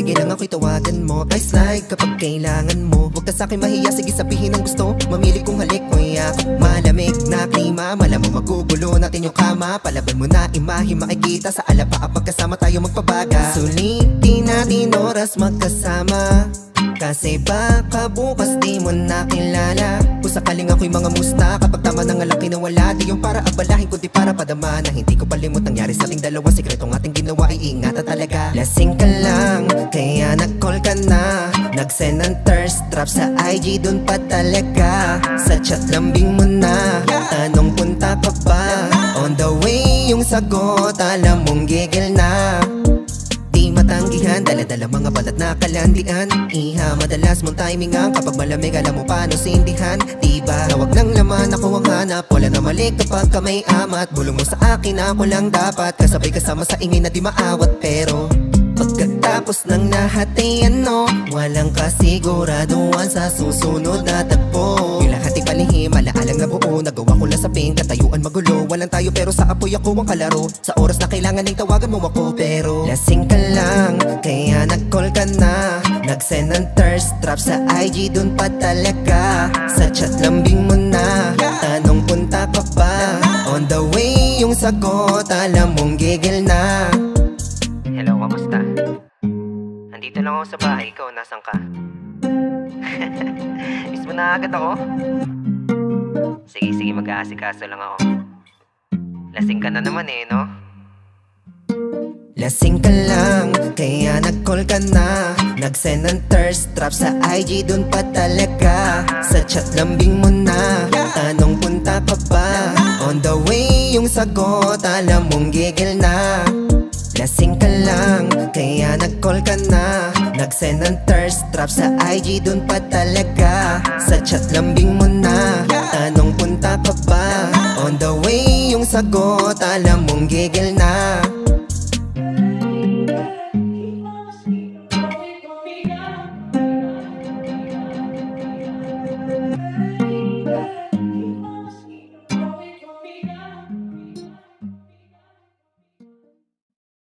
sige lang ako'y tawagan mo. I slide kapag kailangan mo. Huwag ka sa'kin mahiya, sige sabihin ang gusto. Mamili kong halik mo yakap. Malamig na klima, malamang magugulo natin yung kama. Palaban mo na imahe, makikita sa alapaap. Magkasama tayo magpabaga. Sulitin natin oras magkasama, kasi baka bukas di mo nakilala. Kung sakaling ako'y mga musta, kapag tama ng alaki na wala, di yung para abalahin kundi para padama. Na hindi ko palimot nangyari sa ating dalawa. Sikretong ating ginawa, iingatan talaga. Lasing ka lang, kaya nag-call ka na. Nag-send ng thirst trap sa IG, dun pa talaga. Sa chat lambing mo na, tanong punta ka ba? On the way yung sagot, alam mong gigil na. Di matanggihan, dala-dala mga balat na kalandian. Iha, madalas mong timingan, kapag malamig alam mo paano sindihan. Diba, tawag lang laman ako ang hanap. Wala na mali kapag ka may amat. Bulong mo sa akin, ako lang dapat kasabay kasama sa ingay na di maawat. Pero pagkatapos ng lahat ay ano, walang kasiguraduhan sa susunod na tagpo. Yung lahat ay palihim, alaalang na buo. Nagawa ko lang sa pin, katayuan magulo. Walang tayo pero sa apoy ako ang kalaro. Sa oras na kailangan ng tawagan mo ako. Pero lasing ka lang, kaya nag-call ka na. Nag-send ng thirst trap sa IG, dun pa talaga. Sa chat lambing mo na, tanong punta pa ba? On the way yung sagot, alam mong gigil na. Hello, kamusta? Nandito lang ako sa bahay ko, nasan ka? Miss mo na agad ako? Sige, mag-aasikaso lang ako. Lasing ka na naman eh, no? Lasing ka lang, kaya nag-call ka na. Nag-send ng thirst trap sa IG, dun pa talaga. Sa chat lambing mo na, tanong punta pa ba? On the way yung sagot, alam mong gigil na. Lasing ka lang, kaya nag-call ka na. Nag-send ng thirst trap sa IG, dun pa talaga. Sa chat lambing mo na,